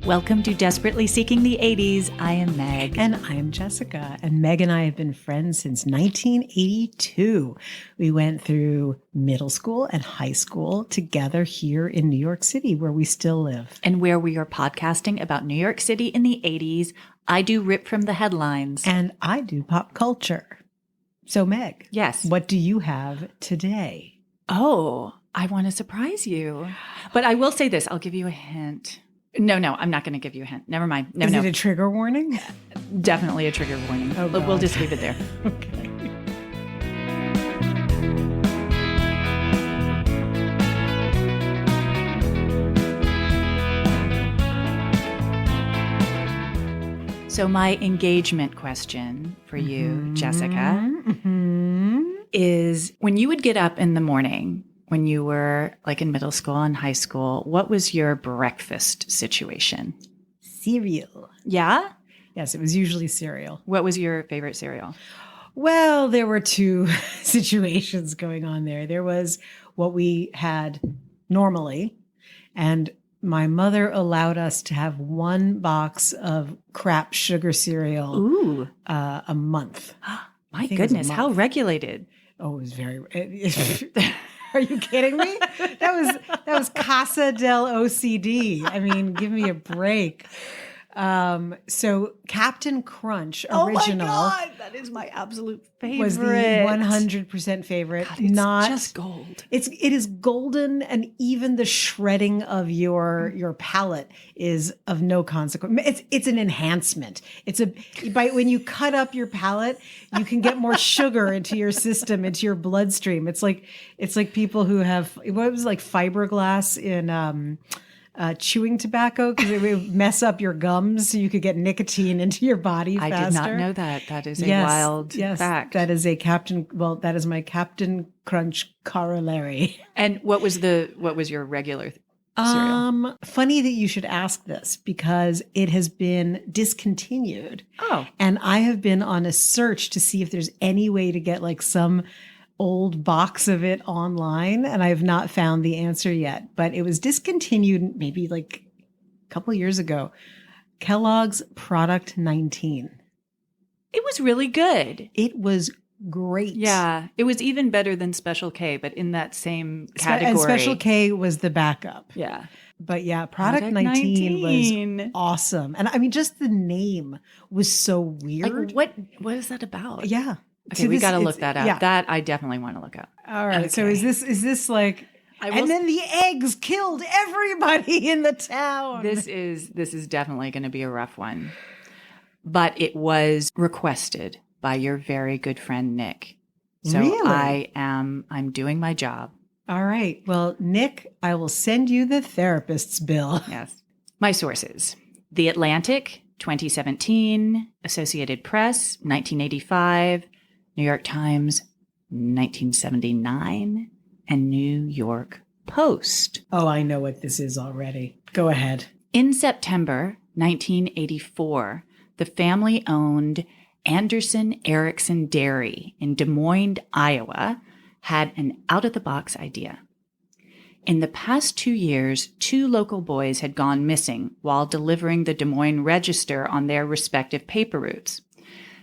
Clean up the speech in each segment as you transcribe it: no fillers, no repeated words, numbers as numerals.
Welcome to Desperately Seeking the 80s. I am Meg. And I am Jessica. And Meg and I have been friends since 1982. We went through middle school and high school together here in New York City, where we still live. And where we are podcasting about New York City in the 80s. I do rip from the headlines. And I do pop culture. So Meg. Yes. What do you have today? Oh, I want to surprise you. But I will say this. I'll give you a hint. No, I'm not going to give you a hint. Never mind. Is it a trigger warning? Definitely a trigger warning. Oh, but we'll just leave it there. Okay. So my engagement question for you, Jessica, is when you would get up in the morning, when you were like in middle school and high school, what was your breakfast situation? Cereal. Yeah? Yes, it was usually cereal. What was your favorite cereal? Well, there were two situations going on there. There was what we had normally, and my mother allowed us to have one box of crap sugar cereal a month. My goodness, how regulated. Oh, it was very... Are you kidding me? That was Casa del OCD. I mean, give me a break. So Captain Crunch original. Oh my God, that is my absolute favorite. Was the 100% favorite. God, it's just gold. It is golden, and even the shredding of your palate is of no consequence. It's an enhancement. When you cut up your palate, you can get more sugar into your system, into your bloodstream. It's like people who have what was like fiberglass in chewing tobacco, because it would mess up your gums so you could get nicotine into your body faster. I did not know that. That is a wild fact. That is that is my Captain Crunch corollary. And what was your regular cereal? Funny that you should ask this, because it has been discontinued. Oh. And I have been on a search to see if there's any way to get like some old box of it online, and I have not found the answer yet, but it was discontinued maybe like a couple years ago. Kellogg's Product 19. It was really good. It was great. Yeah. It was even better than Special K, but in that same category. And Special K was the backup. Yeah. But yeah, Product 19 was awesome. And I mean, just the name was so weird. Like, what is that about? Yeah. Okay, we got to look that up. Yeah. That I definitely want to look up. All right. Okay. So is this like, and then the eggs killed everybody in the town. This is definitely going to be a rough one. But it was requested by your very good friend, Nick. So really? I'm doing my job. All right. Well, Nick, I will send you the therapist's bill. Yes. My sources: The Atlantic, 2017, Associated Press, 1985, New York Times, 1979, and New York Post. Oh, I know what this is already. Go ahead. In September 1984, the family-owned Anderson Erickson Dairy in Des Moines, Iowa, had an out-of-the-box idea. In the past 2 years, 2 local boys had gone missing while delivering the Des Moines Register on their respective paper routes.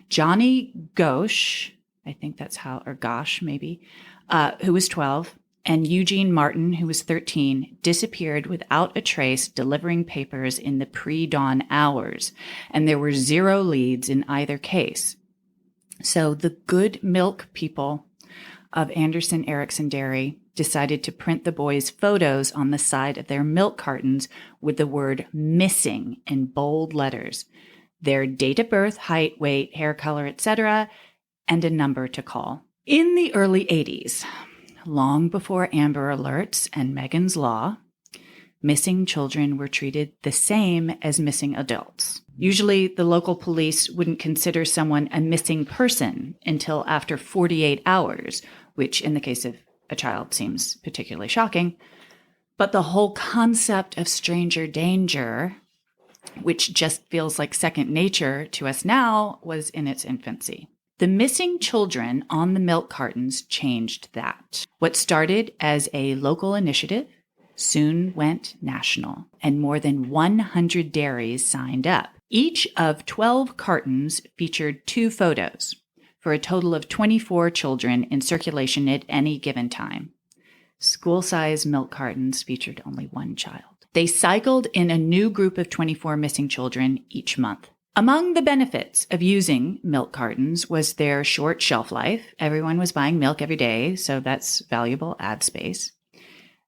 Johnny Ghosh, I think that's how, or Gosh maybe, who was 12, and Eugene Martin, who was 13, disappeared without a trace delivering papers in the pre-dawn hours, and there were 0 leads in either case. So the good milk people of Anderson Erickson Dairy decided to print the boys' photos on the side of their milk cartons with the word missing in bold letters, their date of birth, height, weight, hair color, etc., and a number to call. In the early 80s, long before Amber Alerts and Megan's Law, missing children were treated the same as missing adults. Usually, the local police wouldn't consider someone a missing person until after 48 hours, which in the case of a child seems particularly shocking. But the whole concept of stranger danger, which just feels like second nature to us now, was in its infancy. The missing children on the milk cartons changed that. What started as a local initiative soon went national, and more than 100 dairies signed up. Each of 12 cartons featured 2 photos, for a total of 24 children in circulation at any given time. School-size milk cartons featured only 1 child. They cycled in a new group of 24 missing children each month. Among the benefits of using milk cartons was their short shelf life. Everyone was buying milk every day, so that's valuable ad space.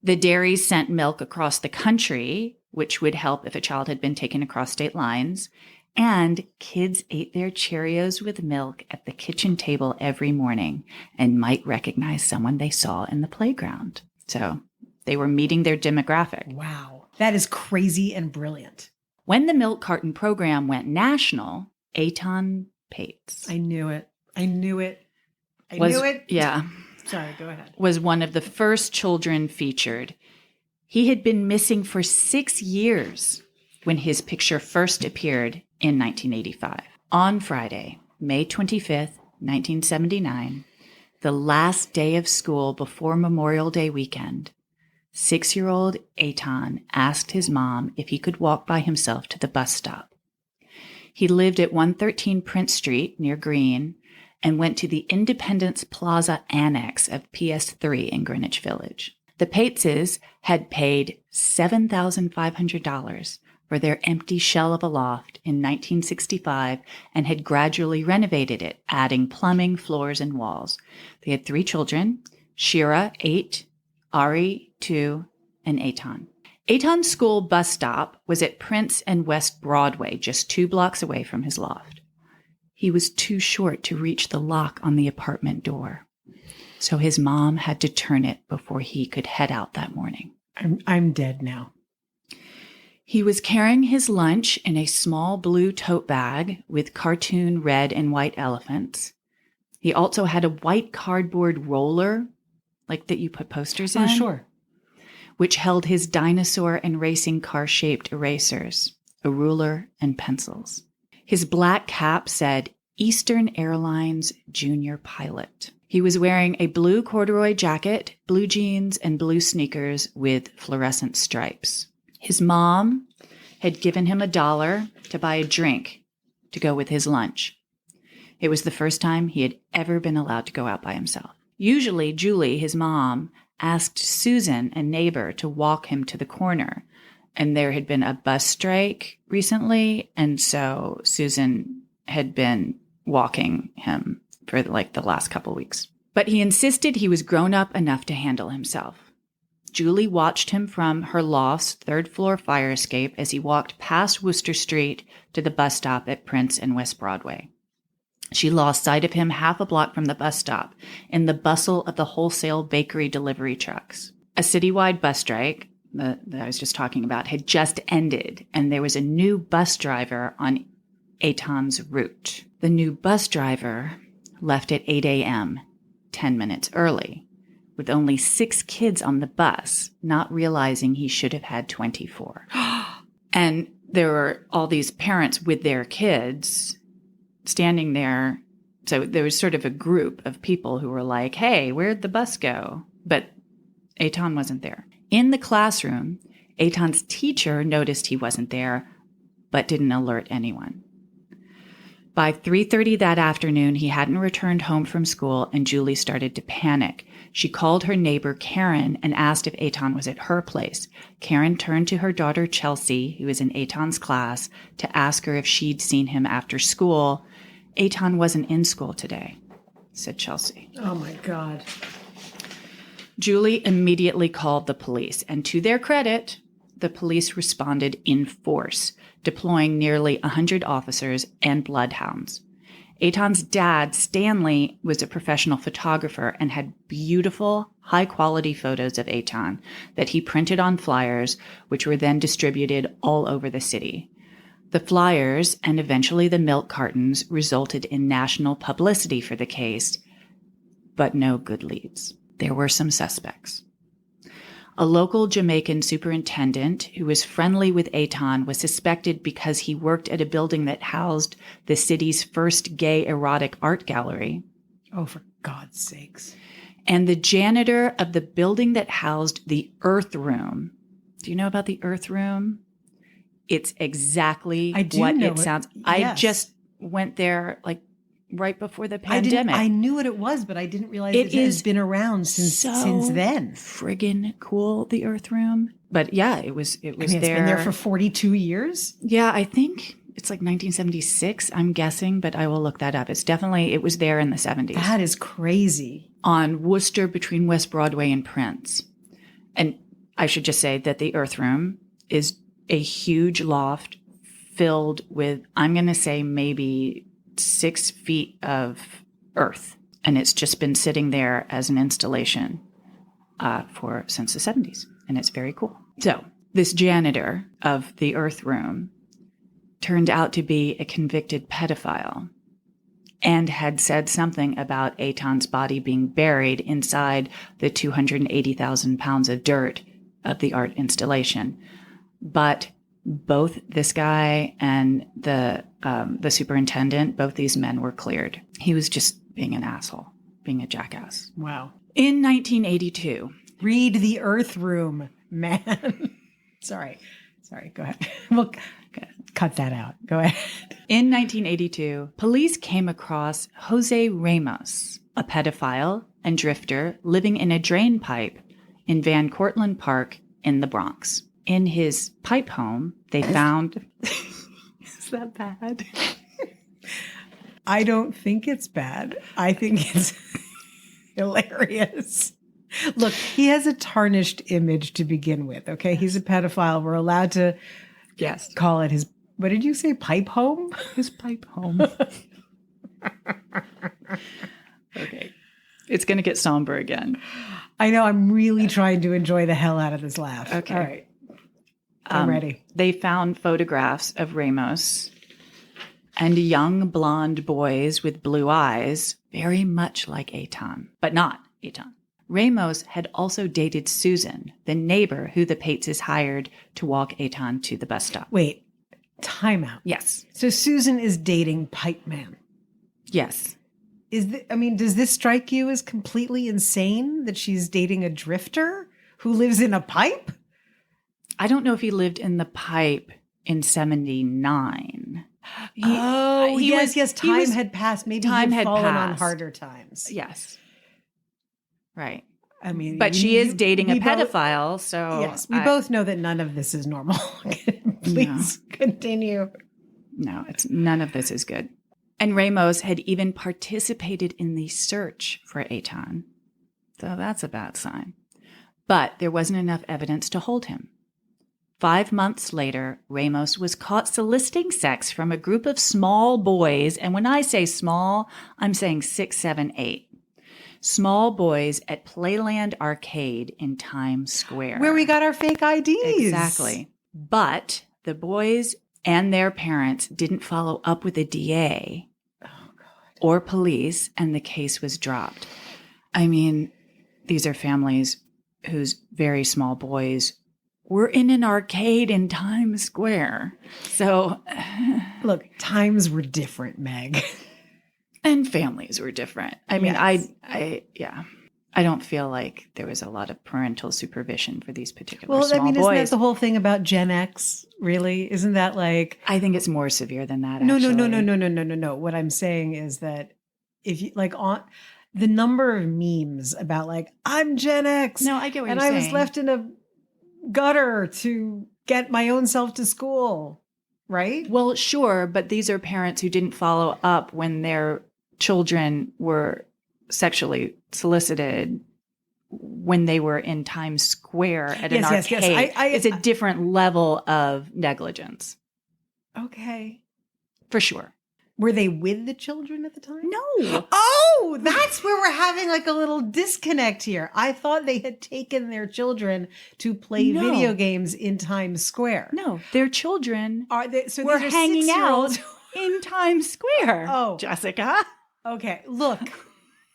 The dairies sent milk across the country, which would help if a child had been taken across state lines. And kids ate their Cheerios with milk at the kitchen table every morning and might recognize someone they saw in the playground. So they were meeting their demographic. Wow. That is crazy and brilliant. When the milk carton program went national, Etan Patz. I knew it. I knew it. I knew it. Yeah. Sorry, go ahead. Was one of the first children featured. He had been missing for 6 years when his picture first appeared in 1985. On Friday, May 25th, 1979, the last day of school before Memorial Day weekend, 6-year-old Etan asked his mom if he could walk by himself to the bus stop. He lived at 113 Prince Street near Green and went to the Independence Plaza Annex of PS3 in Greenwich Village. The Patzes had paid $7,500 for their empty shell of a loft in 1965 and had gradually renovated it, adding plumbing, floors, and walls. They had 3 children, Shira, 8, Ari, 2, and Etan. Etan's school bus stop was at Prince and West Broadway, just 2 blocks away from his loft. He was too short to reach the lock on the apartment door, so his mom had to turn it before he could head out that morning. I'm dead now. He was carrying his lunch in a small blue tote bag with cartoon red and white elephants. He also had a white cardboard roller, like that you put posters in. Oh, sure. Which held his dinosaur and racing car-shaped erasers, a ruler, and pencils. His black cap said, Eastern Airlines Junior Pilot. He was wearing a blue corduroy jacket, blue jeans, and blue sneakers with fluorescent stripes. His mom had given him $1 to buy a drink to go with his lunch. It was the first time he had ever been allowed to go out by himself. Usually, Julie, his mom, asked Susan, a neighbor, to walk him to the corner. And there had been a bus strike recently, and so Susan had been walking him for like the last couple weeks. But he insisted he was grown up enough to handle himself. Julie watched him from her loft's 3rd-floor fire escape as he walked past Worcester Street to the bus stop at Prince and West Broadway. She lost sight of him half a block from the bus stop in the bustle of the wholesale bakery delivery trucks. A citywide bus strike that I was just talking about had just ended, and there was a new bus driver on Etan's route. The new bus driver left at 8 a.m., 10 minutes early, with only 6 kids on the bus, not realizing he should have had 24. And there were all these parents with their kids standing there. So there was sort of a group of people who were like, hey, where'd the bus go? But Etan wasn't there. In the classroom, Etan's teacher noticed he wasn't there, but didn't alert anyone. By 3:30 that afternoon, he hadn't returned home from school, and Julie started to panic. She called her neighbor, Karen, and asked if Etan was at her place. Karen turned to her daughter, Chelsea, who was in Etan's class, to ask her if she'd seen him after school. Etan wasn't in school today, said Chelsea. Oh, my God. Julie immediately called the police, and to their credit, the police responded in force, deploying nearly 100 officers and bloodhounds. Etan's dad, Stanley, was a professional photographer and had beautiful, high-quality photos of Etan that he printed on flyers, which were then distributed all over the city. The flyers, and eventually the milk cartons, resulted in national publicity for the case, but no good leads. There were some suspects. A local Jamaican superintendent who was friendly with Etan was suspected because he worked at a building that housed the city's first gay erotic art gallery. Oh, for God's sakes. And the janitor of the building that housed the Earth Room. Do you know about the Earth Room? It's exactly what it sounds. Yes. I just went there like right before the pandemic. I knew what it was, but I didn't realize it has been around since then. Friggin' cool, the Earth Room. But yeah, it was there. It's been there for 42 years. Yeah, I think it's like 1976, I'm guessing, but I will look that up. It was there in the 70s. That is crazy. On Worcester between West Broadway and Prince. And I should just say that the Earth Room is a huge loft filled with, I'm going to say maybe 6 feet of earth. And it's just been sitting there as an installation since the 70s. And it's very cool. So this janitor of the Earth Room turned out to be a convicted pedophile and had said something about Etan's body being buried inside the 280,000 pounds of dirt of the art installation. But both this guy and the superintendent, both these men were cleared. He was just being an asshole, being a jackass. Wow. In 1982. Read the Earth Room, man. Sorry. Go ahead. We'll cut that out. Go ahead. In 1982, police came across Jose Ramos, a pedophile and drifter living in a drain pipe in Van Cortlandt Park in the Bronx. In his pipe home, they found... Is that bad? I don't think it's bad. I think it's hilarious. Look, he has a tarnished image to begin with, okay? He's a pedophile. We're allowed to call it his... What did you say? Pipe home? His pipe home. Okay. It's going to get somber again. I know. I'm really trying to enjoy the hell out of this laugh. Okay. All right. I'm ready. They found photographs of Ramos and young blonde boys with blue eyes, very much like Etan, but not Etan. Ramos had also dated Susan, the neighbor who the Patzes hired to walk Etan to the bus stop. Wait. Time out. Yes. So Susan is dating Pipe Man. Yes. Does this strike you as completely insane that she's dating a drifter who lives in a pipe? I don't know if he lived in the pipe in 79. Yes. Time had passed. Maybe time he had fallen passed on harder times. Yes. Right. But she is dating a pedophile, so... Yes, we both know that none of this is normal. Please continue. No, none of this is good. And Ramos had even participated in the search for Etan. So that's a bad sign. But there wasn't enough evidence to hold him. 5 months later, Ramos was caught soliciting sex from a group of small boys. And when I say small, I'm saying 6, 7, 8. Small boys at Playland Arcade in Times Square. Where we got our fake IDs. Exactly. But the boys and their parents didn't follow up with a DA or police, and the case was dropped. I mean, these are families whose very small boys were in an arcade in Times Square. So, look, times were different, Meg. And families were different. I mean, yes. I don't feel like there was a lot of parental supervision for these particular small boys. Isn't that the whole thing about Gen X, really? Isn't that like... I think it's more severe than that, No. What I'm saying is that if you, like, on the number of memes about, like, I'm Gen X. No, I get what you're saying. And I was left in a gutter to get my own self to school, right? Well, sure, but these are parents who didn't follow up when their children were sexually solicited when they were in Times Square at an arcade. Yes. It's a different level of negligence. Okay. For sure. Were they with the children at the time? No. Oh, that's where we're having like a little disconnect here. I thought they had taken their children to play video games in Times Square. No, their children were hanging out in Times Square. Oh, Jessica. Okay, look.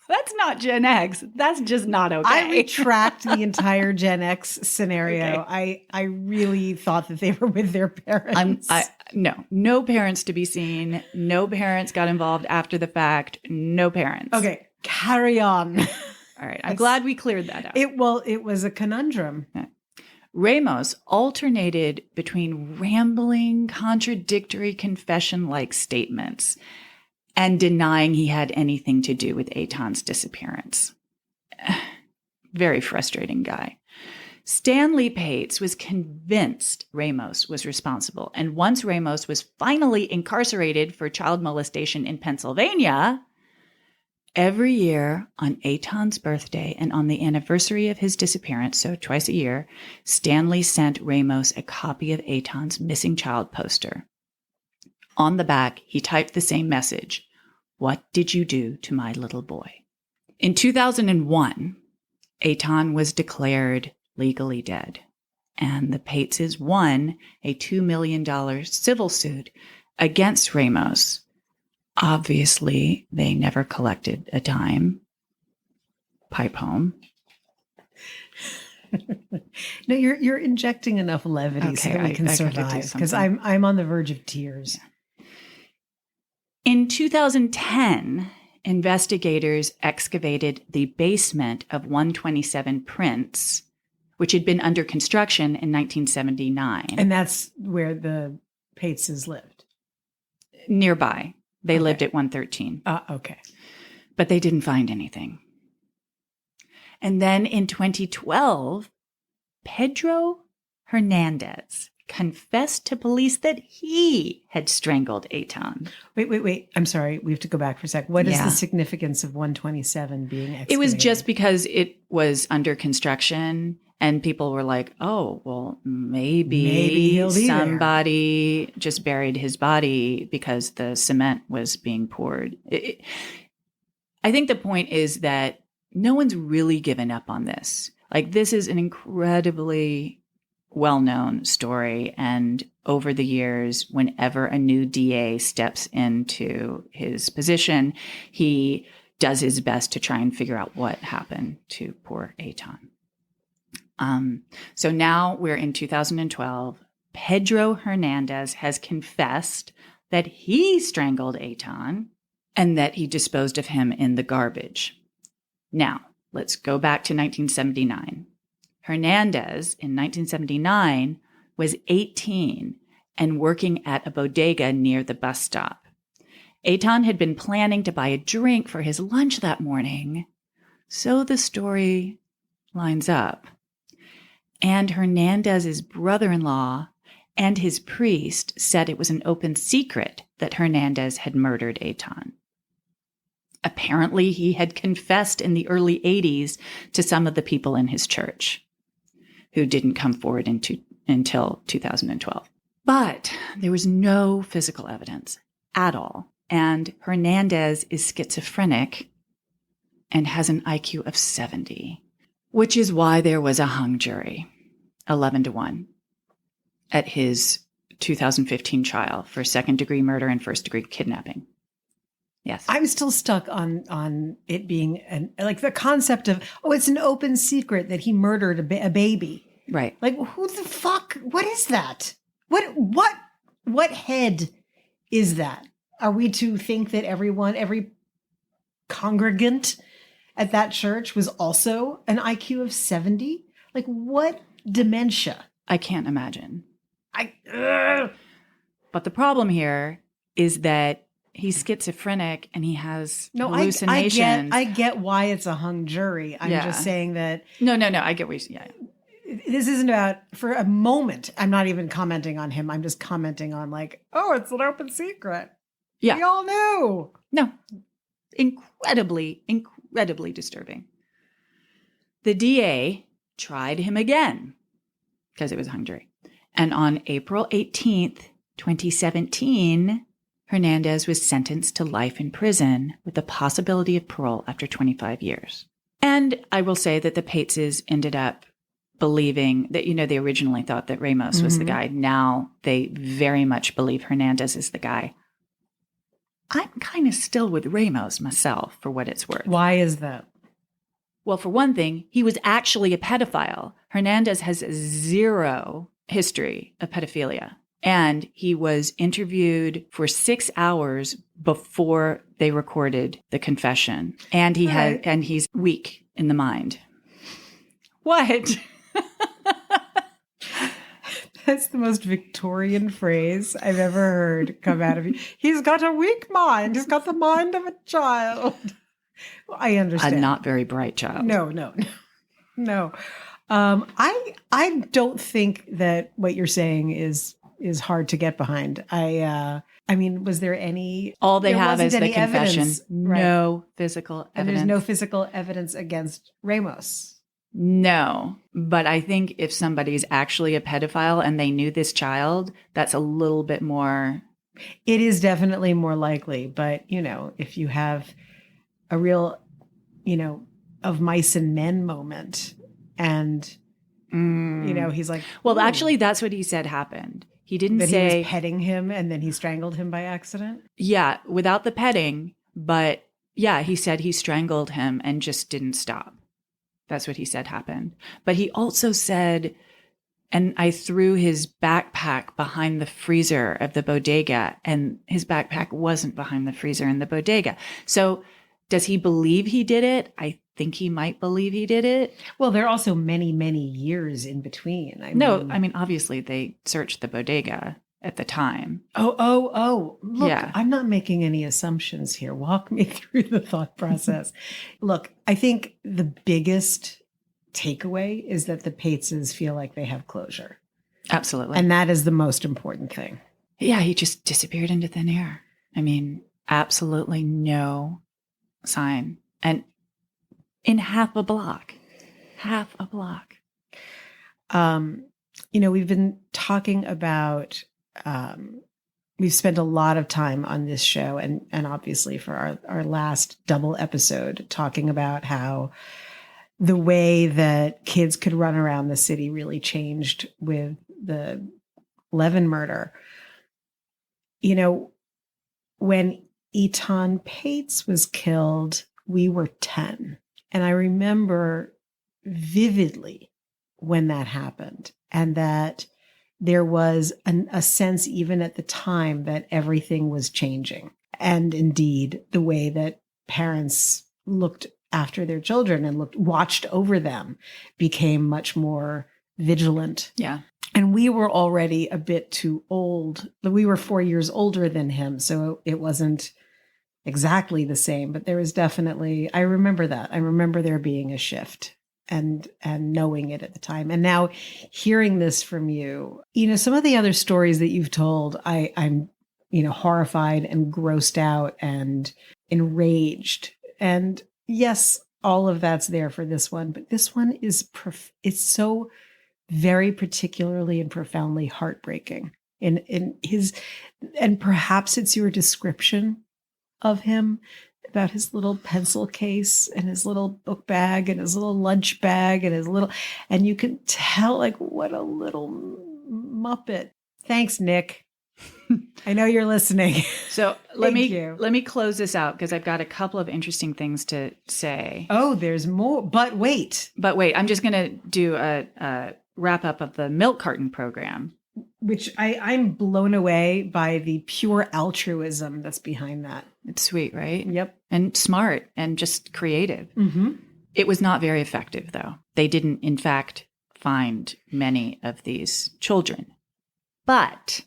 That's not Gen X. That's just not okay. I retract the entire Gen X scenario. Okay. I really thought that they were with their parents. No parents to be seen. No parents got involved after the fact. No parents. Okay, carry on. All right. I'm glad we cleared that up. It was a conundrum. Ramos alternated between rambling, contradictory confession-like statements and denying he had anything to do with Etan's disappearance. Very frustrating guy. Stanley Patz was convinced Ramos was responsible. And once Ramos was finally incarcerated for child molestation in Pennsylvania, every year on Etan's birthday and on the anniversary of his disappearance, so twice a year, Stanley sent Ramos a copy of Etan's missing child poster. On the back, he typed the same message: "What did you do to my little boy?" In 2001, Etan was declared legally dead, and the Patzes won a $2 million civil suit against Ramos. Obviously, they never collected a dime. Pipe home. No, you're injecting enough levity so that we can survive, because I'm on the verge of tears. Yeah. In 2010, investigators excavated the basement of 127 Prince, which had been under construction in 1979. And that's where the Patzes lived? Nearby. They lived at 113. Okay. But they didn't find anything. And then in 2012, Pedro Hernandez confessed to police that he had strangled Etan. Wait. I'm sorry. We have to go back for a sec. What is the significance of 127 being excavated? It was just because it was under construction and people were like, oh, well, maybe somebody just buried his body because the cement was being poured. I think the point is that no one's really given up on this. Like, this is an incredibly well-known story. And over the years, whenever a new DA steps into his position, he does his best to try and figure out what happened to poor Etan. So now we're in 2012. Pedro Hernandez has confessed that he strangled Etan and that he disposed of him in the garbage. Now, let's go back to 1979. Hernandez, in 1979, was 18 and working at a bodega near the bus stop. Etan had been planning to buy a drink for his lunch that morning, so the story lines up. And Hernandez's brother-in-law and his priest said it was an open secret that Hernandez had murdered Etan. Apparently, he had confessed in the early 80s to some of the people in his church who didn't come forward until 2012. But there was no physical evidence at all. And Hernandez is schizophrenic and has an IQ of 70, which is why there was a hung jury, 11-1, at his 2015 trial for second-degree murder and first-degree kidnapping. Yes. I'm still stuck on it being like the concept of, it's an open secret that he murdered a baby. Right. Like, who the fuck? What is that? What head is that? Are we to think that every congregant at that church was also an IQ of 70? Like, what dementia? I can't imagine. But the problem here is that he's schizophrenic and he has hallucinations. I get why it's a hung jury. I'm just saying that. No. I get what you're saying. This isn't about, for a moment, I'm not even commenting on him. I'm just commenting on like, it's an open secret. Yeah. We all knew. No. Incredibly disturbing. The DA tried him again because it was a hung jury. And on April 18th, 2017, Hernandez was sentenced to life in prison with the possibility of parole after 25 years. And I will say that the Patzes ended up believing that, they originally thought that Ramos was the guy. Now they very much believe Hernandez is the guy. I'm kind of still with Ramos myself, for what it's worth. Why is that? Well, for one thing, he was actually a pedophile. Hernandez has zero history of pedophilia. And he was interviewed for 6 hours before they recorded the confession. And he's weak in the mind. What? That's the most Victorian phrase I've ever heard come out of you. He's got a weak mind. He's got the mind of a child. I understand. A not very bright child. No. I don't think that what you're saying is hard to get behind. I mean, was there any? All they have is the any confession. Evidence, right? No physical evidence. And there's no physical evidence against Ramos. No, but I think if somebody's actually a pedophile and they knew this child, that's a little bit more. It is definitely more likely, but if you have a real, of mice and men moment, and he's like, well, actually, that's what he said happened. He didn't that say he was petting him and then he strangled him by accident. Yeah, without the petting, but yeah, he said he strangled him and just didn't stop. That's what he said happened. But he also said, and I threw his backpack behind the freezer of the bodega, and his backpack wasn't behind the freezer in the bodega. So does he believe he did it? I think he might believe he did it. Well, there are also many, many years in between. I mean, obviously they searched the bodega at the time. Oh. Look, yeah. I'm not making any assumptions here. Walk me through the thought process. Look, I think the biggest takeaway is that the Patzes feel like they have closure. Absolutely. And that is the most important thing. Yeah, he just disappeared into thin air. I mean, absolutely no sign. And in half a block. We've been talking about, we've spent a lot of time on this show and obviously for our last double episode talking about how the way that kids could run around the city really changed with the Levin murder. When Etan Patz was killed, we were 10. And I remember vividly when that happened, and that there was a sense even at the time that everything was changing. And indeed, the way that parents looked after their children and watched over them became much more vigilant. Yeah. And we were already a bit too old. We were 4 years older than him, so it wasn't exactly the same, but there was definitely, I remember that. I remember there being a shift and knowing it at the time. And now hearing this from you, some of the other stories that you've told, I'm horrified and grossed out and enraged. And yes, all of that's there for this one, but this one is, it's so very particularly and profoundly heartbreaking in his, and perhaps it's your description of him about his little pencil case and his little book bag and his little lunch bag and you can tell like what a little muppet. Thanks, Nick. I know you're listening. So let me close this out because I've got a couple of interesting things to say. Oh, there's more, but wait, I'm just going to do a wrap up of the Milk Carton program. Which I'm blown away by the pure altruism that's behind that. It's sweet, right? Yep. And smart and just creative. Mm-hmm. It was not very effective, though. They didn't, in fact, find many of these children. But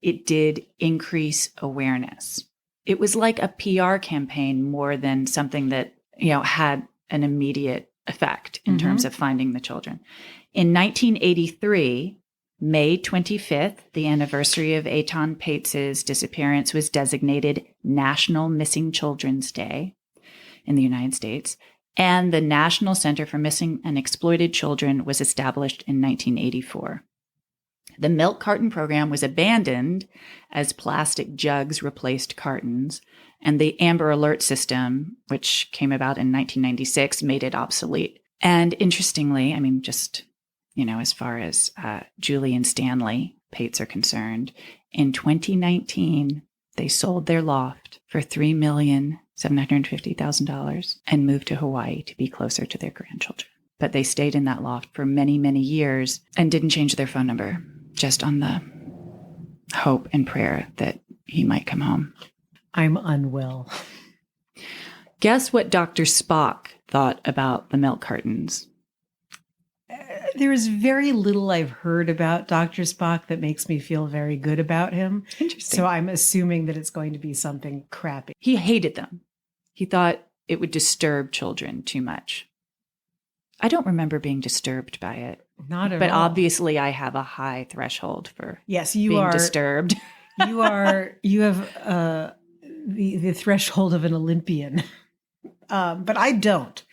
it did increase awareness. It was like a PR campaign more than something that, had an immediate effect in terms of finding the children. In 1983, May 25th, the anniversary of Etan Patz's disappearance, was designated National Missing Children's Day in the United States, and the National Center for Missing and Exploited Children was established in 1984. The Milk Carton program was abandoned as plastic jugs replaced cartons, and the Amber Alert system, which came about in 1996, made it obsolete. And interestingly, as far as Julie and Stanley Patz are concerned, in 2019, they sold their loft for $3,750,000 and moved to Hawaii to be closer to their grandchildren. But they stayed in that loft for many, many years and didn't change their phone number, just on the hope and prayer that he might come home. I'm unwell. Guess what Dr. Spock thought about the milk cartons? There is very little I've heard about Dr. Spock that makes me feel very good about him. Interesting. So I'm assuming that it's going to be something crappy. He hated them. He thought it would disturb children too much. I don't remember being disturbed by it. Not at But all. obviously I have a high threshold for Yes, you being are disturbed. You have the threshold of an Olympian. But I don't.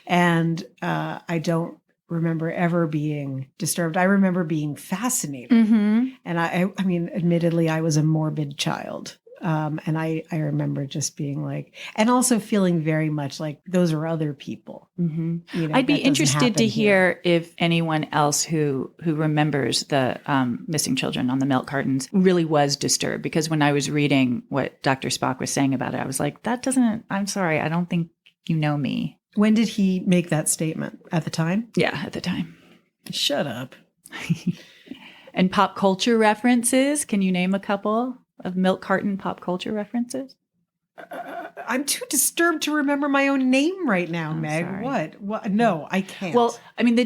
And I don't remember ever being disturbed. I remember being fascinated. Mm-hmm. And I mean, admittedly, I was a morbid child. And I remember just being like, and also feeling very much like those are other people. Mm-hmm. You know, I'd be that doesn't interested to happen here. hear if anyone else who remembers the missing children on the milk cartons really was disturbed. Because when I was reading what Dr. Spock was saying about it, I was like, I'm sorry, I don't think you know me. When did he make that statement? At the time? Yeah, at the time. Shut up. And pop culture references. Can you name a couple of milk carton pop culture references? I'm too disturbed to remember my own name right now, Meg. Sorry. What? No, I can't. Well, I mean,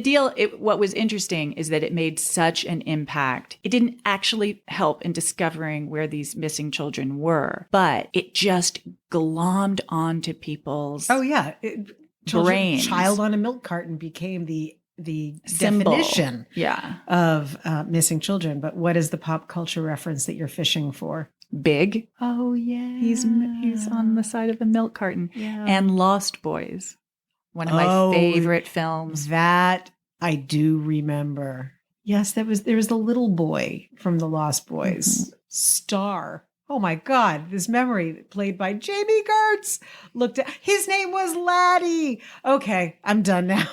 what was interesting is that it made such an impact. It didn't actually help in discovering where these missing children were, but it just glommed onto people's oh yeah, brains. Child on a milk carton became the symbol. definition Yeah. of missing children. But what is the pop culture reference that you're fishing for? Big. Oh yeah, He's on the side of the milk carton. Yeah. And Lost Boys, one of my favorite films. That I do remember. Yes, there was the little boy from the Lost Boys, Star. Oh my God, this memory played by Jamie Gertz. His name was Laddie. Okay, I'm done now.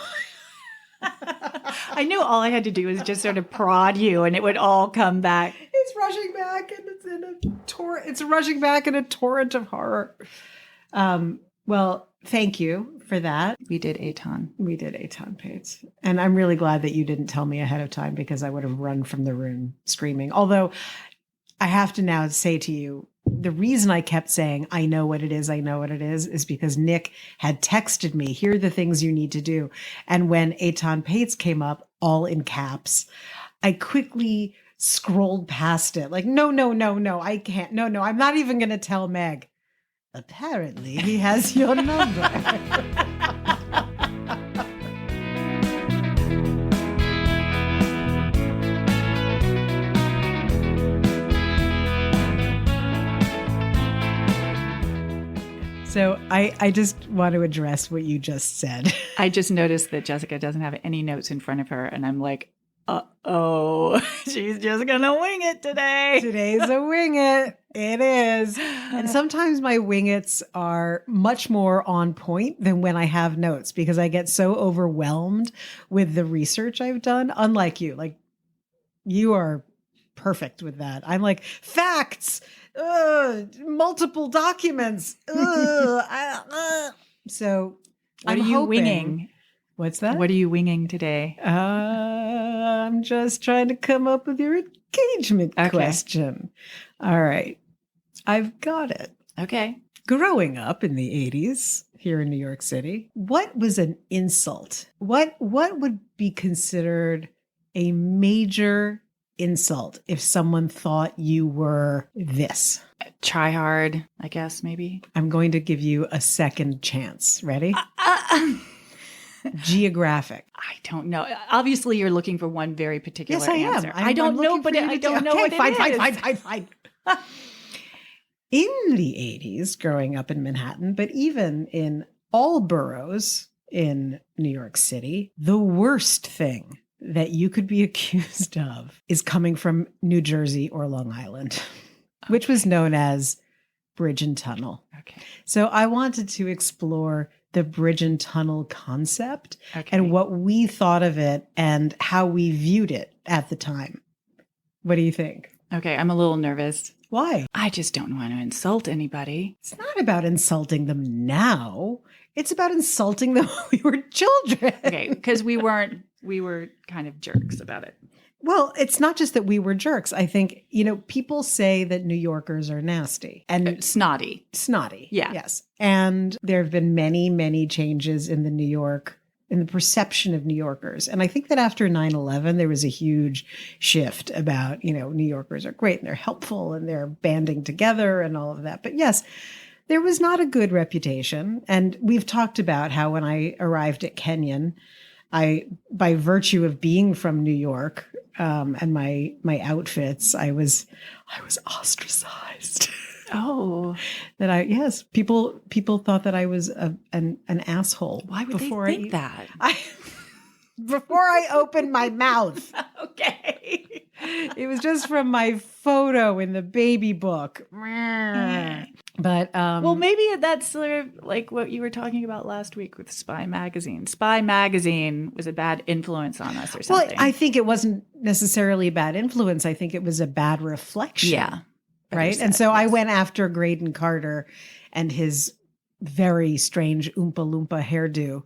I knew all I had to do was just sort of prod you and it would all come back. It's rushing back and it's in a torrent. It's rushing back in a torrent of horror. Well, thank you for that. We did Etan. We did Etan Patz. And I'm really glad that you didn't tell me ahead of time because I would have run from the room screaming. Although I have to now say to you, the reason I kept saying, I know what it is because Nick had texted me, here are the things you need to do. And when Etan Patz came up, all in caps, I quickly scrolled past it. Like, no, I can't. No, I'm not even going to tell Meg. Apparently, he has your number. So I just want to address what you just said. I just noticed that Jessica doesn't have any notes in front of her. And I'm like, uh-oh, she's just going to wing it today. Today's a wing it. It is. And sometimes my wing-its are much more on point than when I have notes because I get so overwhelmed with the research I've done. Unlike you, like you are perfect with that. I'm like, facts, multiple documents. So what are you winging? What's that? What are you winging today? I'm just trying to come up with your engagement question. All right. I've got it. Okay. Growing up in the 80s here in New York City, what was an insult? What would be considered a major insult if someone thought you were this? Try hard, I guess, maybe. I'm going to give you a second chance. Ready? Geographic. I don't know. Obviously, you're looking for one very particular Yes, I answer. am. I don't know, but I don't know what it is. Fine. In the 80s, growing up in Manhattan, but even in all boroughs in New York City, the worst thing that you could be accused of is coming from New Jersey or Long Island, which was known as bridge and tunnel. Okay. So I wanted to explore the bridge and tunnel concept Okay. and what we thought of it and how we viewed it at the time. What do you think? Okay, I'm a little nervous. Why? I just don't want to insult anybody. It's not about insulting them now. It's about insulting them when we were children. Okay, because we were kind of jerks about it. Well, it's not just that we were jerks. I think, people say that New Yorkers are nasty and Snotty. snotty. Yeah. Yes. And there have been many, many changes in in the perception of New Yorkers. And I think that after 9/11, there was a huge shift about, New Yorkers are great and they're helpful and they're banding together and all of that. But yes, there was not a good reputation. And we've talked about how when I arrived at Kenyon, by virtue of being from New York, and my outfits, I was ostracized. Oh, people thought that I was an asshole. Why would they think that? Before I opened my mouth. Okay. It was just from my photo in the baby book. But well, maybe that's sort of like what you were talking about last week with Spy Magazine. Spy Magazine was a bad influence on us or something. Well, I think it wasn't necessarily a bad influence. I think it was a bad reflection. Yeah. Right. And so I went after Graydon Carter and his very strange Oompa Loompa hairdo.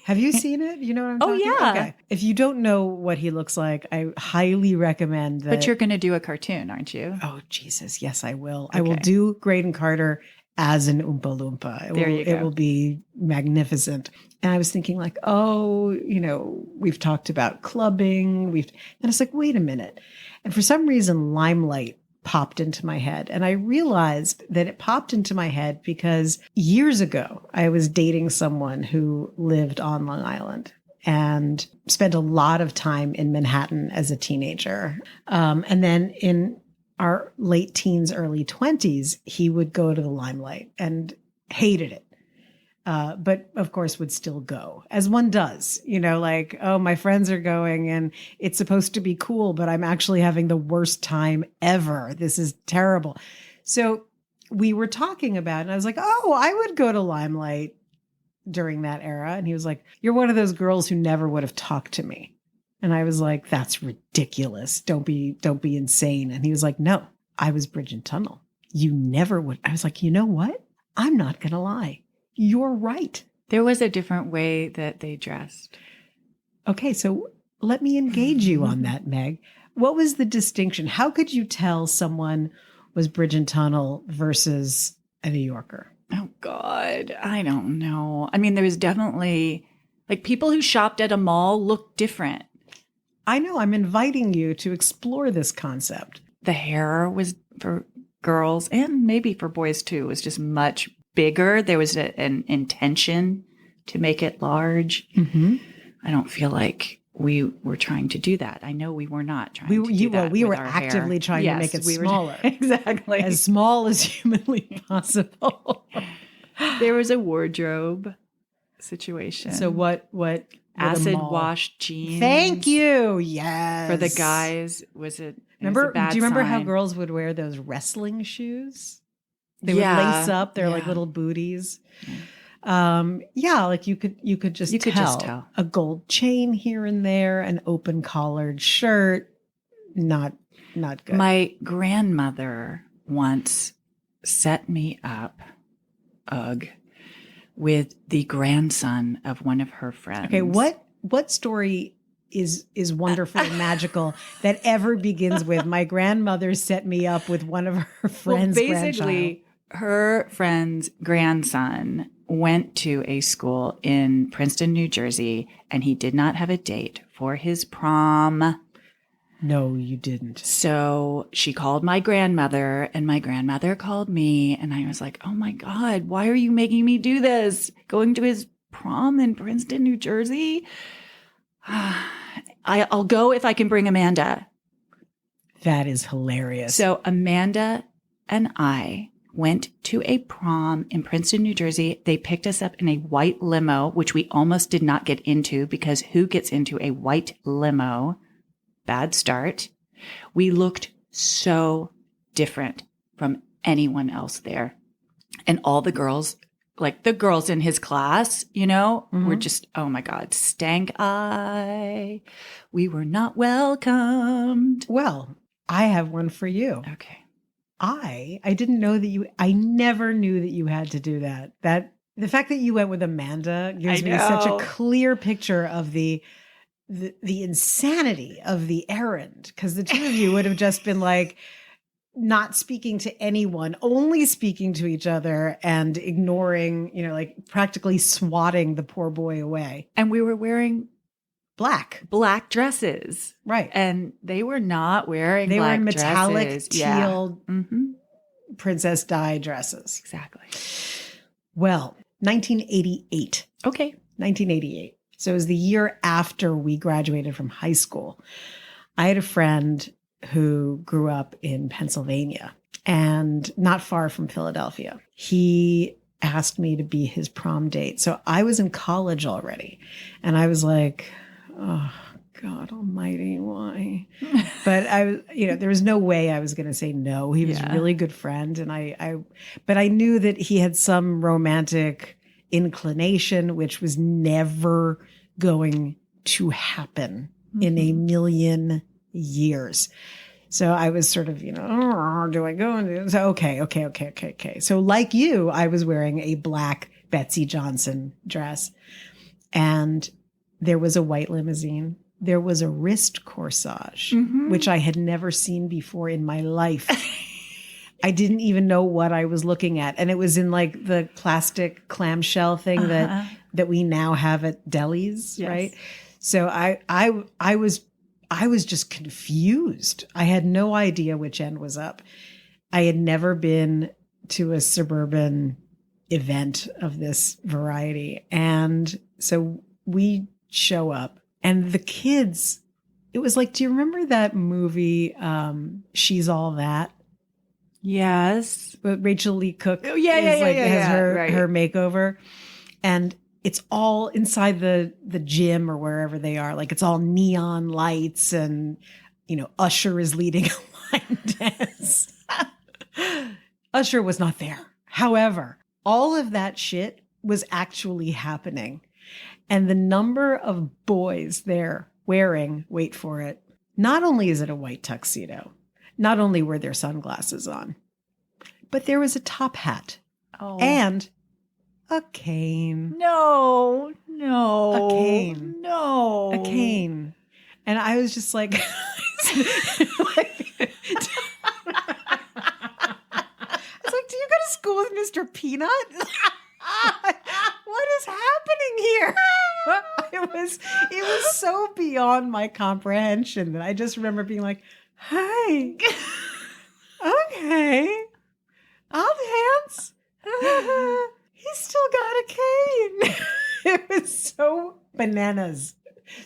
Have you seen it? You know what I'm talking about? Yeah. Okay. If you don't know what he looks like, I highly recommend that. But you're going to do a cartoon, aren't you? Oh, Jesus. Yes, I will. Okay. I will do Graydon Carter as an Oompa Loompa. It will be magnificent. And I was thinking like, we've talked about clubbing. And it's like, wait a minute. And for some reason, Limelight popped into my head. And I realized that it popped into my head because years ago, I was dating someone who lived on Long Island and spent a lot of time in Manhattan as a teenager. And then in our late teens, early 20s, he would go to the Limelight and hated it. But of course would still go, as one does, like, oh, my friends are going and it's supposed to be cool, but I'm actually having the worst time ever. This is terrible. So we were talking about it and I was like, oh, I would go to Limelight during that era. And he was like, you're one of those girls who never would have talked to me. And I was like, that's ridiculous. Don't be insane. And he was like, no, I was Bridge and Tunnel. You never would. I was like, you know what? I'm not going to lie. You're right. There was a different way that they dressed. Okay, so let me engage you on that, Meg. What was the distinction? How could you tell someone was Bridge and Tunnel versus a New Yorker? Oh, God. I don't know. I mean, there was definitely, like, people who shopped at a mall looked different. I know. I'm inviting you to explore this concept. The hair was, for girls and maybe for boys too, was just much bigger. There was an intention to make it large. Mm-hmm. I don't feel like we were trying to do that. I know we were not trying to do that. We were actively trying to make it smaller. Exactly. As small as humanly possible. There was a wardrobe situation. So what acid wash jeans. Thank you. Yes. For the guys, was it? Do you remember how girls would wear those wrestling shoes? They would lace up their like little booties. Like you could just tell a gold chain here and there, an open collared shirt. Not good. My grandmother once set me up, with the grandson of one of her friends. Okay, what story is wonderful and magical that ever begins with my grandmother set me up with one of her friends' basically, her friend's grandson went to a school in Princeton, New Jersey, and he did not have a date for his prom. No, you didn't. So she called my grandmother, and my grandmother called me, and I was like, oh my God, why are you making me do this? Going to his prom in Princeton, New Jersey? I'll go if I can bring Amanda. That is hilarious. So Amanda and I went to a prom in Princeton, New Jersey. They picked us up in a white limo, which we almost did not get into because who gets into a white limo? Bad start. We looked so different from anyone else there. And all the girls, like the girls in his class, were just, oh my God, stank eye. We were not welcomed. Well, I have one for you. Okay. I didn't know that I never knew that you had to do that. The fact that you went with Amanda gives me such a clear picture of the the insanity of the errand, because the two of you would have just been like not speaking to anyone, only speaking to each other and ignoring, like practically swatting the poor boy away. And we were wearing black dresses. Right. And they were not wearing They black were in metallic dresses. teal Princess Di dresses. Exactly. Well, 1988. Okay. 1988. So it was the year after we graduated from high school. I had a friend who grew up in Pennsylvania and not far from Philadelphia. He asked me to be his prom date. So I was in college already. And I was like, oh, God almighty, why? But I was, there was no way I was going to say no. He was a really good friend. And but I knew that he had some romantic inclination, which was never going to happen in a million years. So I was sort of, do I go? And so, okay. So like you, I was wearing a black Betsy Johnson dress, and there was a white limousine. There was a wrist corsage, which I had never seen before in my life. I didn't even know what I was looking at. And it was in like the plastic clamshell thing that we now have at delis, yes. Right? So I was just confused. I had no idea which end was up. I had never been to a suburban event of this variety. And so we show up, and the kids, it was like, do you remember that movie, She's All That? Yes. But Rachel Lee Cook has her makeover. And it's all inside the gym or wherever they are. Like it's all neon lights and, Usher is leading a line dance. Usher was not there. However, all of that shit was actually happening. And the number of boys there wearing, wait for it, not only is it a white tuxedo, not only were there sunglasses on, but there was a top hat and a cane. No. A cane. No. A cane. And I was just like, I was like, do you go to school with Mr. Peanut? What is happening here? It was so beyond my comprehension that I just remember being like, hi. Okay. I'll dance. He's still got a cane. It was so bananas.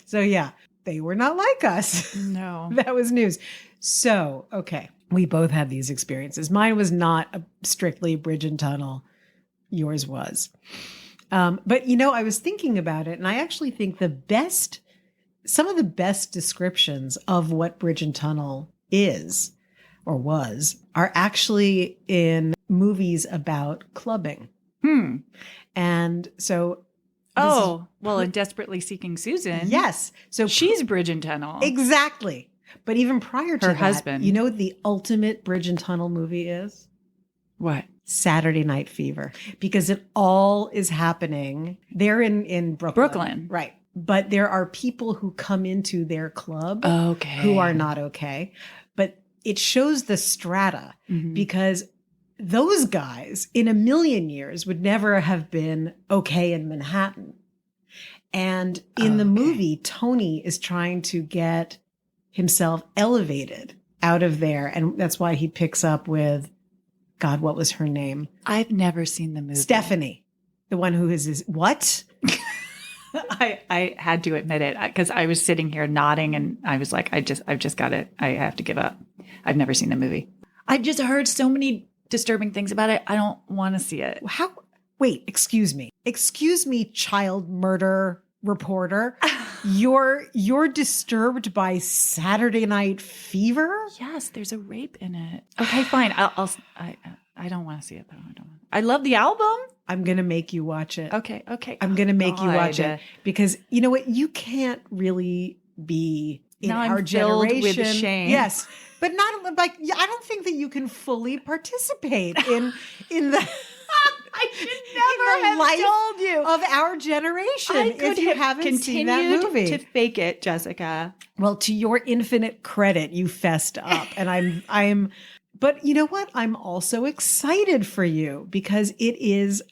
So yeah, they were not like us. No. That was news. So, okay. We both had these experiences. Mine was not a strictly bridge and tunnel. Yours was. But I was thinking about it, and I actually think some of the best descriptions of what bridge and tunnel is or was are actually in movies about clubbing. And so in Desperately Seeking Susan. Yes. So she's bridge and tunnel. Exactly. But even prior to her that, husband. You know what the ultimate bridge and tunnel movie is? What? Saturday Night Fever. Because it all is happening. They're in Brooklyn. Right. But there are people who come into their club who are not okay. But it shows the strata because those guys in a million years would never have been okay in Manhattan. And in the movie, Tony is trying to get himself elevated out of there. And that's why he picks up with, God, what was her name? I've never seen the movie. Stephanie, the one who is what? I had to admit it because I was sitting here nodding and I was like, I've just got it. I have to give up. I've never seen the movie. I've just heard so many disturbing things about it. I don't want to see it. How? Wait, excuse me, child murder reporter. You're disturbed by Saturday Night Fever? Yes, there's a rape in it. Okay, fine. I don't want to see it though. I love the album. I'm going to make you watch it. Okay. I'm going to make you watch it because you know what? You can't really be in now our I'm generation. Filled with shame. Yes, but not like I don't think that you can fully participate in the I should never have told you. Of our generation. I could if you have haven't seen that continued movie. to fake it, Jessica. Well, to your infinite credit, you fessed up. And but you know what? I'm also excited for you because it is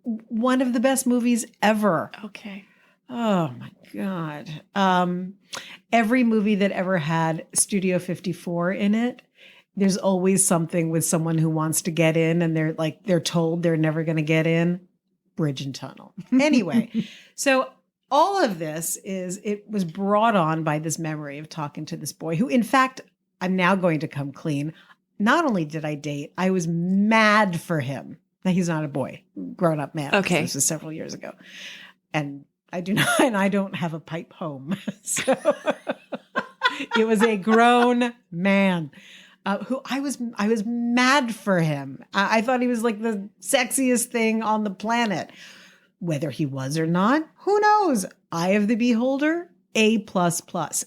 one of the best movies ever. Okay. Oh my God. Every movie that ever had Studio 54 in it, there's always something with someone who wants to get in and they're told they're never going to get in. Bridge and tunnel. Anyway, so all of this it was brought on by this memory of talking to this boy who, in fact, I'm now going to come clean. Not only did I date, I was mad for him. Now, he's not a boy, grown up man. Okay. This was several years ago. And I don't have a pipe home. So it was a grown man who I was mad for him. I thought he was like the sexiest thing on the planet. Whether he was or not, who knows? Eye of the beholder, A++.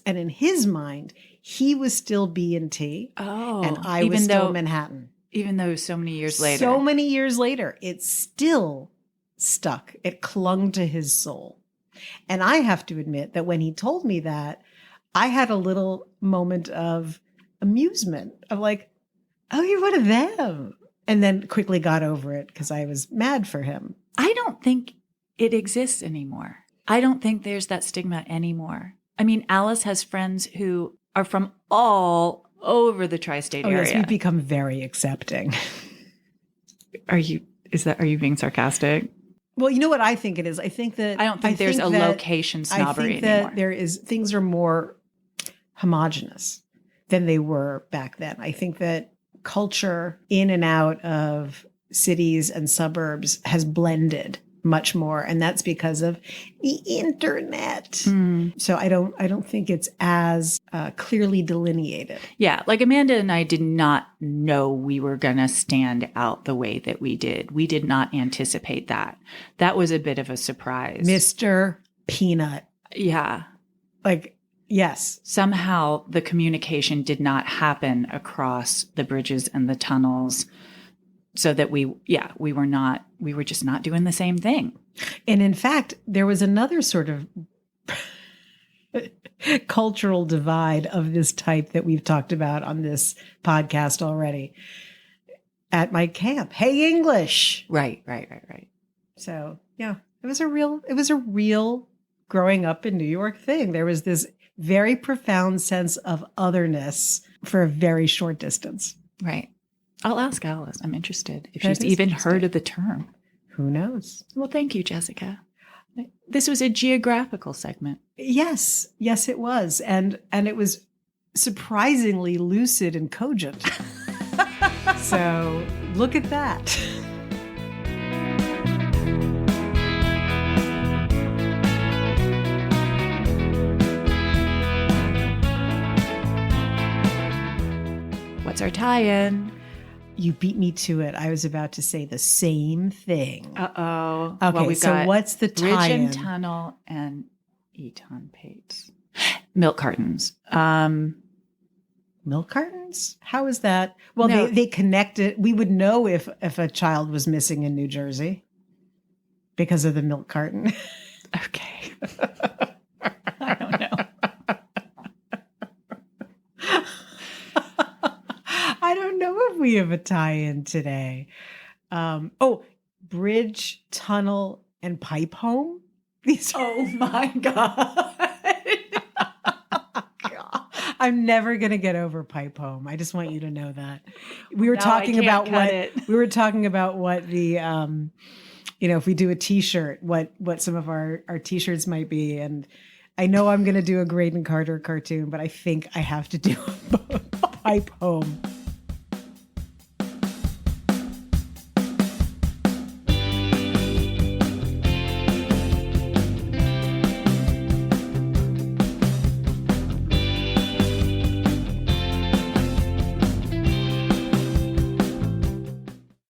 And in his mind, he was still B and T. Oh, and I was still Manhattan. Even though so many years later. So many years later, it still stuck. It clung to his soul. And I have to admit that when he told me that, I had a little moment of amusement of like, oh, you're one of them. And then quickly got over it because I was mad for him. I don't think it exists anymore. I don't think there's that stigma anymore. I mean, Alice has friends who are from all over the tri-state area. Yes, we've become very accepting. Are you being sarcastic? Well, you know what I think it is? I think that I don't think there's a location snobbery anymore. Things are more homogenous than they were back then. I think that culture in and out of cities and suburbs has blended much more, and that's because of the internet. So I don't think it's as clearly delineated. Yeah, like Amanda and I did not know we were going to stand out the way that we did. We did not anticipate that. That was a bit of a surprise. Mr. Peanut. Yeah. Like, yes. Somehow the communication did not happen across the bridges and the tunnels. So that we were just not doing the same thing. And in fact, there was another sort of cultural divide of this type that we've talked about on this podcast already at my camp. Hey, English. Right. So yeah, it was a real growing up in New York thing. There was this very profound sense of otherness for a very short distance. Right. I'll ask Alice. I'm interested if she's even heard of the term. Who knows? Well, thank you, Jessica. This was a geographical segment. Yes, it was. And it was surprisingly lucid and cogent. So look at that. What's our tie-in? You beat me to it. I was about to say the same thing. Uh-oh. Okay, well, we've got what's the tie-in? Bridge and Tunnel and Etan Patz. Milk cartons. Milk cartons? How is that? Well, No. they connected. We would know if a child was missing in New Jersey because of the milk carton. Okay. I don't know. I don't know if we have a tie-in today. Bridge, tunnel, and pipe home. Oh my God. I'm never going to get over pipe home. I just want you to know that. We were Now talking I can't about cut it. we were talking about what the if we do a t-shirt, what some of our t-shirts might be. And I know I'm going to do a Graydon Carter cartoon, but I think I have to do a pipe home.